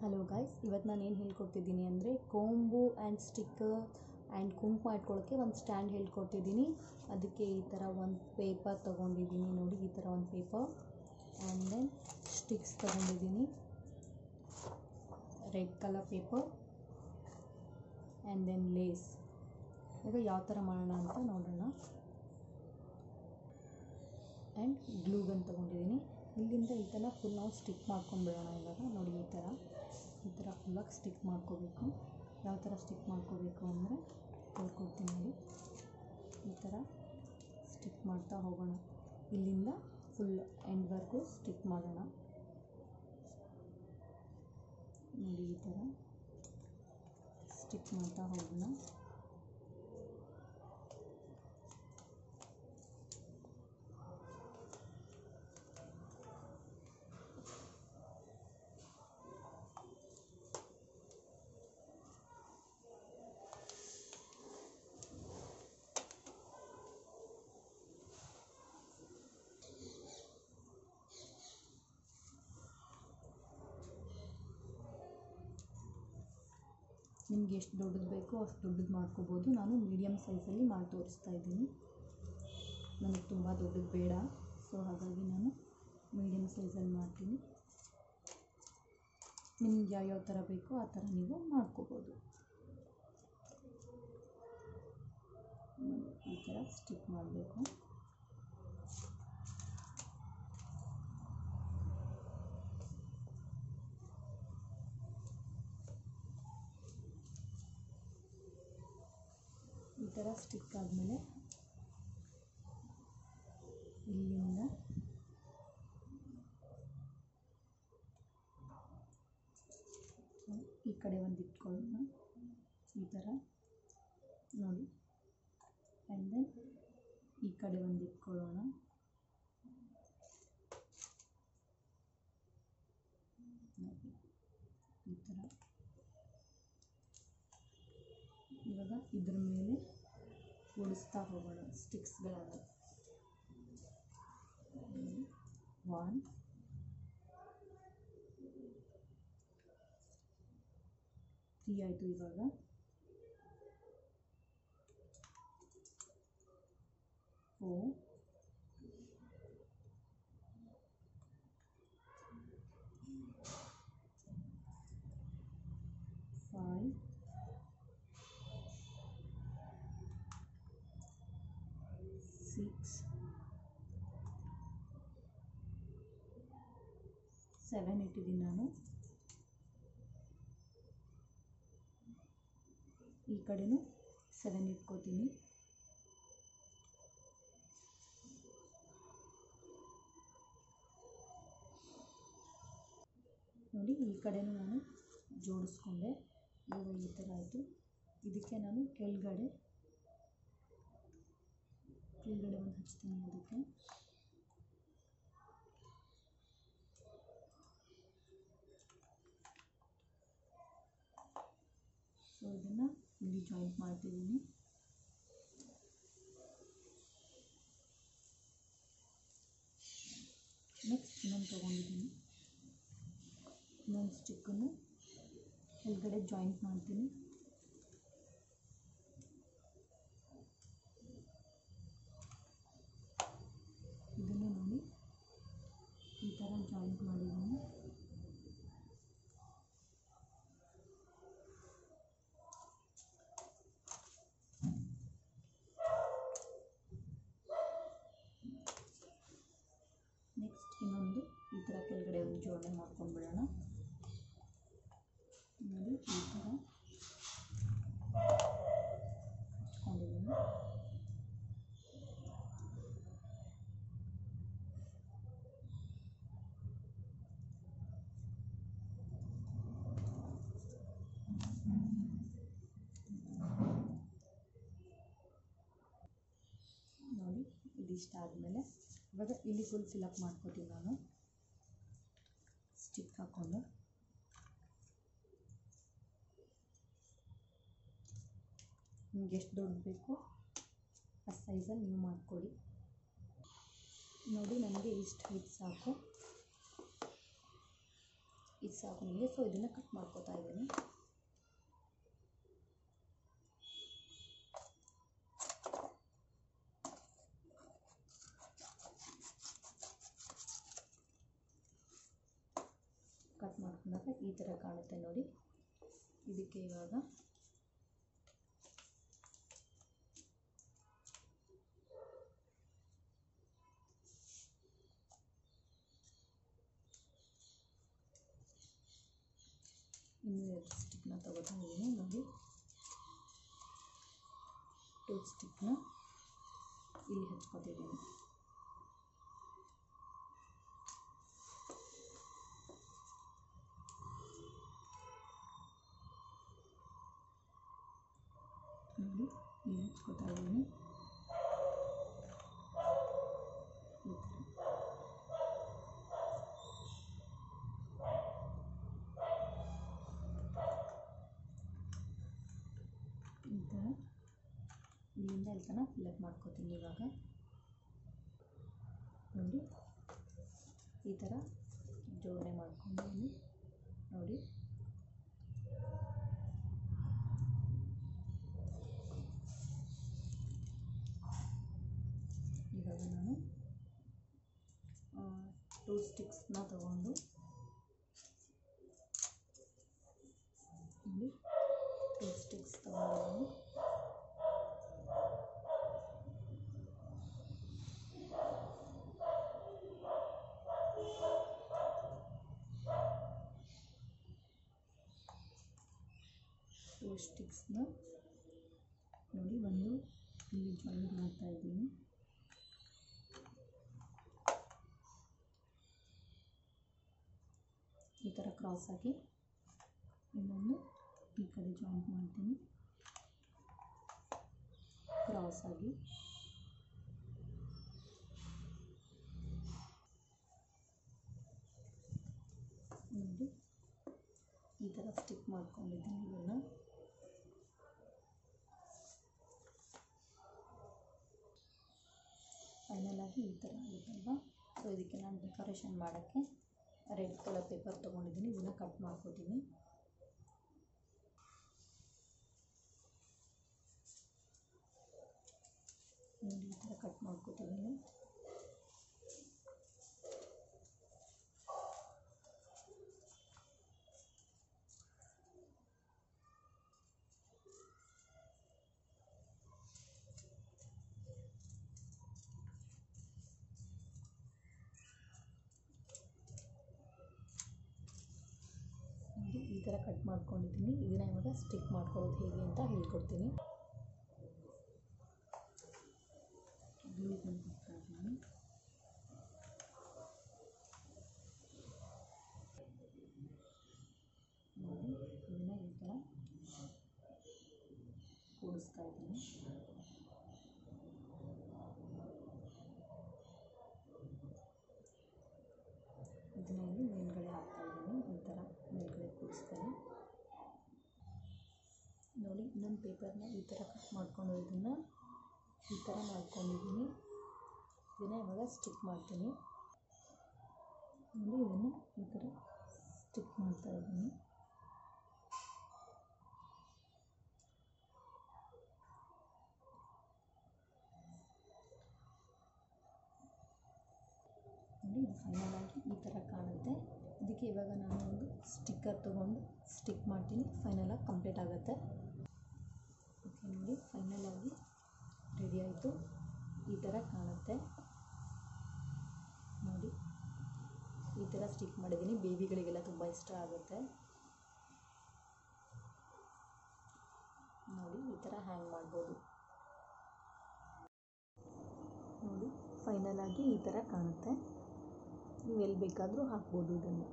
Hello guys, ಇವತ್ತು ನಾನು ಏನು ಹೇಳ್ಕೊಡ್ತಿದ್ದೀನಿ ಅಂದರೆ ಕೊಂಬು ಆ್ಯಂಡ್ ಸ್ಟಿಕ್ಕರ್ ಆ್ಯಂಡ್ ಕುಂಕುಮ ಇಟ್ಕೊಳ್ಳೋಕ್ಕೆ ಒಂದು ಸ್ಟ್ಯಾಂಡ್ ಹೇಳ್ಕೊಡ್ತಿದ್ದೀನಿ. ಅದಕ್ಕೆ ಈ ಥರ ಒಂದು ಪೇಪರ್ ತೊಗೊಂಡಿದ್ದೀನಿ, ನೋಡಿ ಈ ಥರ ಒಂದು ಪೇಪರ್. ಆ್ಯಂಡ್ ದೆನ್ ಸ್ಟಿಕ್ಸ್ ತೊಗೊಂಡಿದ್ದೀನಿ, red colour paper. And then lace. ಈಗ ಯಾವ ಥರ ಮಾಡೋಣ ಅಂತ ನೋಡೋಣ. ಆ್ಯಂಡ್ ಗ್ಲೂ ಗನ್ ತೊಗೊಂಡಿದ್ದೀನಿ. ಇಲ್ಲಿಂದ ಈ ಥರ ಫುಲ್ ನಾವು ಸ್ಟಿಕ್ ಮಾಡ್ಕೊಂಡ್ಬಿಡೋಣ. ಇವಾಗ ನೋಡಿ ಈ ಥರ ಫುಲ್ಲಾಗಿ ಸ್ಟಿಕ್ ಮಾಡ್ಕೋಬೇಕು. ಯಾವ ಥರ ಸ್ಟಿಕ್ ಮಾಡ್ಕೋಬೇಕು ಅಂದರೆ ಹೇಳ್ಕೊಡ್ತೀನಿ ನೋಡಿ. ಈ ಥರ ಸ್ಟಿಕ್ ಮಾಡ್ತಾ ಹೋಗೋಣ. ಇಲ್ಲಿಂದ ಫುಲ್ ಎಂಡ್ವರೆಗೂ ಸ್ಟಿಕ್ ಮಾಡೋಣ. ನೋಡಿ ಈ ಥರ ಸ್ಟಿಕ್ ಮಾಡ್ತಾ ಹೋಗೋಣ. ನಿಮ್ಗೆ ಎಷ್ಟು ದೊಡ್ಡದು ಬೇಕೋ ಅಷ್ಟು ದೊಡ್ಡದು ಮಾಡ್ಕೋಬೋದು. ನಾನು ಮೀಡಿಯಮ್ ಸೈಜಲ್ಲಿ ಮಾಡಿ ತೋರಿಸ್ತಾ ಇದ್ದೀನಿ. ನನಗೆ ತುಂಬ ದೊಡ್ಡದು ಬೇಡ, ಸೊ ಹಾಗಾಗಿ ನಾನು ಮೀಡಿಯಮ್ ಸೈಜಲ್ಲಿ ಮಾಡ್ತೀನಿ. ನಿಮ್ಗೆ ಯಾವ್ಯಾವ ಥರ ಬೇಕೋ ಆ ಥರ ನೀವು ಮಾಡ್ಕೋಬೋದು. ಈ ಥರ ಸ್ಟಿಕ್ ಮಾಡಬೇಕು. ಈ ಥರ ಸ್ಟಿಕ್ ಆದಮೇಲೆ ಇಲ್ಲಿಂದ ಈ ಕಡೆ ಒಂದು ಇಟ್ಕೊಳ್ಳೋಣ, ಈ ಥರ ನೋಡಿ. ಆ್ಯಂಡ್ ದೆನ್ ಈ ಕಡೆ ಒಂದು ಇಟ್ಕೊಳ್ಳೋಣ. ಈ ಥರ ಇವಾಗ ಇದ್ರ ಮೇಲೆ ಓಡಿಸ್ತಾ ಹೋಗೋಣ ಸ್ಟಿಕ್ಸ್ಗಳನ್ನು. 1 3 ಆಯಿತು. ಇವಾಗ 4 5 6 7 ಇಟ್ಟಿದ್ದೀನಿ ನಾನು. ಈ ಕಡೆನೂ 7 ಇಟ್ಕೋತೀನಿ. ನೋಡಿ ಈ ಕಡೆನೂ ನಾನು ಜೋಡಿಸ್ಕೊಂಡೆ. ಇವಾಗ ಈ ಥರ ಆಯಿತು. ಇದಕ್ಕೆ ನಾನು ಕೆಳಗಡೆ ಒಂದು ಹಚ್ತೀನಿ ಅದಕ್ಕೆ. ಸೊ ಇದನ್ನು ಇಲ್ಲಿ ಜಾಯಿಂಟ್ ಮಾಡ್ತಿದ್ದೀನಿ. ನೆಕ್ಸ್ಟ್ ಇನ್ನೊಂದು ತೊಗೊಂಡಿದ್ದೀನಿ. ಇನ್ನೊಂದು ಸ್ಟಿಕ್ಕನ್ನು ಕೆಳಗಡೆ ಜಾಯಿಂಟ್ ಮಾಡ್ತೀನಿ. ಇದನ್ನು ನೋಡಿ ಈ ಥರ ಜಾಯಿಂಟ್ ಮಾಡಿದ್ದೀನಿ. ನೆಕ್ಸ್ಟ್ ಇನ್ನೊಂದು ಈ ಥರ ಕೆಳಗಡೆ ಒಂದು ಜೋಡಣೆ ಮಾಡ್ಕೊಂಡ್ಬಿಡೋಣ. ನೋಡಿ ಈ ಥರ ಹಚ್ಕೊಂಡಿದ್ದೀನಿ. ನೋಡಿ ಇದಿಷ್ಟ ಆದಮೇಲೆ ಇವಾಗ ಇಲ್ಲಿ ಫುಲ್ ಫಿಲಪ್ ಮಾಡ್ಕೋತೀನಿ ನಾನು ಸ್ಟಿಕ್ ಹಾಕ್ಕೊಂಡು. ನಿಮ್ಗೆ ಎಷ್ಟು ದೊಡ್ಡದು ಬೇಕೋ ಆ ಸೈಜಲ್ಲಿ ನೀವು ಮಾಡ್ಕೊಳ್ಳಿ. ನೋಡಿ ನನಗೆ ಇಷ್ಟು ಹೈಟ್ ಸಾಕು. ಇದು ಸಾಕು ನನಗೆ. ಸೊ ಇದನ್ನು ಕಟ್ ಮಾಡ್ಕೋತಾ ಇದ್ದೀನಿ. ಕಟ್ ಮಾಡ್ಕೊಂಡಾಗ ಈ ಥರ ಕಾಣುತ್ತೆ ನೋಡಿ. ಇದಕ್ಕೆ ಇವಾಗ ಇನ್ನೂ 2 ಸ್ಟಿಕ್ನ ತಗೋತಾ ಇದ್ದೀನಿ ನೋಡಿ. 2 ಸ್ಟಿಕ್ನ ಇಲ್ಲಿ ಹಚ್ಕೊತಿದ್ದೀನಿ. ನೋಡಿ ಇಲ್ಲಿ ಹಚ್ಕೊತಾ ಇದ್ದೀನಿ. ಈ ಥರ ಇಲ್ಲಿಂದ ಇಲ್ಲಿ ತನಕ ಫಿಲ್ಲಪ್ ಮಾಡ್ಕೋತೀನಿ. ಇವಾಗ ನೋಡಿ ಈ ಥರ ಜೋಡಣೆ ಮಾಡ್ಕೊಂಡಿದ್ದೀನಿ ನೋಡಿ. ಇವಾಗ ನಾನು 2 ಸ್ಟಿಕ್ಸ್ನ ತಗೊಂಡು ನೋಡಿ 2 ಸ್ಟಿಕ್ಸ್ ತಗೊಂಡಿದ್ದೀನಿ. ಸ್ಟಿಕ್ಸ್ನ ನೋಡಿ ಒಂದು ಇಲ್ಲಿ ಜಾಯಿನ್ ಮಾಡ್ತಾ ಇದ್ದೀನಿ. ಈ ಥರ ಕ್ರಾಸ್ ಆಗಿ ಇನ್ನೊಂದು ಈ ಕಡೆ ಜಾಯಿಂಟ್ ಮಾಡ್ತೀನಿ. ಕ್ರಾಸ್ ಆಗಿ ನೋಡಿ ಈ ಥರ ಸ್ಟಿಕ್ ಮಾಡ್ಕೊಂಡಿದ್ದೀನಿ. ಇದನ್ನು ಫೈನಲ್ ಆಗಿ ಈ ಥರ ಆಗುತ್ತಲ್ವ. ಸೊ ಇದಕ್ಕೆ ನಾನು ಡೆಕೋರೇಷನ್ ಮಾಡೋಕ್ಕೆ ರೆಡ್ ಕಲರ್ ಪೇಪರ್ ತೊಗೊಂಡಿದ್ದೀನಿ. ಇದನ್ನು ಕಟ್ ಮಾಡ್ಕೋತೀನಿ. ನೋಡಿ ಈ ಥರ ಕಟ್ ಮಾಡ್ಕೋತಿದ್ದೀನಿ. ಈ ಥರ ಕಟ್ ಮಾಡ್ಕೊಂಡಿದ್ದೀನಿ. ಇದನ್ನು ಇವಾಗ ಸ್ಟಿಕ್ ಮಾಡ್ಕೊಳ್ಳೋದು ಹೇಗೆ ಅಂತ ಹೇಳ್ಕೊಡ್ತೀನಿ. ಗ್ಲೂ ಗನ್ ಹಾಕ್ತೀನಿ. ನೋಡಿ ಇದನ್ನು ಈ ಥರ ಕೂಡಿಸ್ತಾ ಇದ್ದೀನಿ. ಇದನ್ನ ಇಲ್ಲಿ ಮೇಲ್ಗಡೆ ಹಾಕ್ತಾ ಇದ್ದೀನಿ. ಈ ಥರ ಮೇಲ್ಗಡೆ ಕೂಡಿಸ್ತೀನಿ. ನೋಡಿ ಇನ್ನೊಂದು ಪೇಪರ್ನ ಈ ಥರ ಕಟ್ ಮಾಡ್ಕೊಂಡು ಇದನ್ನು ಈ ಥರ ಮಾಡ್ಕೊಂಡಿದ್ದೀನಿ. ಇದನ್ನು ಇವಾಗ ಸ್ಟಿಕ್ ಮಾಡ್ತೀನಿ. ನೋಡಿ ಇದನ್ನು ಈ ಥರ ಸ್ಟಿಕ್ ಮಾಡ್ತಾ ಇದ್ದೀನಿ. ನೋಡಿ ಇದು ಫೈನಲ್ ಆಗಿ ಈ ಥರ ಕಾಣುತ್ತೆ. ಇದಕ್ಕೆ ಇವಾಗ ನಾನು ಒಂದು ಸ್ಟಿಕ್ಕರ್ ತೊಗೊಂಡು ಸ್ಟಿಕ್ ಮಾಡ್ತೀನಿ. ಫೈನಲ್ ಆಗಿ ಕಂಪ್ಲೀಟ್ ಆಗುತ್ತೆ. ಓಕೆ ನೋಡಿ ಫೈನಲ್ ಆಗಿ ರೆಡಿ ಆಯಿತು. ಈ ಥರ ಕಾಣುತ್ತೆ ನೋಡಿ. ಈ ಥರ ಸ್ಟಿಕ್ ಮಾಡಿದ್ದೀನಿ. ಬೇಬಿಗಳಿಗೆಲ್ಲ ತುಂಬ ಇಷ್ಟ ಆಗುತ್ತೆ. ನೋಡಿ ಈ ಥರ ಹ್ಯಾಂಗ್ ಮಾಡ್ಬೋದು. ನೋಡಿ ಫೈನಲ್ ಆಗಿ ಈ ಥರ ಕಾಣುತ್ತೆ. ನೀವು ಎಲ್ಲಿ ಬೇಕಾದರೂ ಹಾಕ್ಬೋದು ಇದನ್ನು.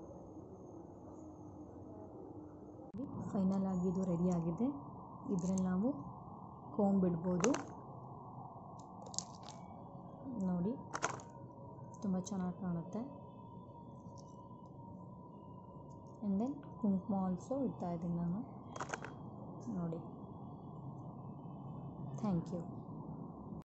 ಫೈನಲ್ ಆಗಿ ಇದು ರೆಡಿ ಆಗಿದೆ. ಇದರಲ್ಲಿ ನಾವು ಕೋಂಬ್ ಬಿಡ್ಬೋದು. ನೋಡಿ ತುಂಬ ಚೆನ್ನಾಗಿ ಕಾಣುತ್ತೆ. ಆ್ಯಂಡ್ ದೆನ್ ಕುಂಕುಮ ಆಲ್ಸೋ ಇಡ್ತಾ ಇದ್ದೀನಿ ನಾನು ನೋಡಿ. Thank you.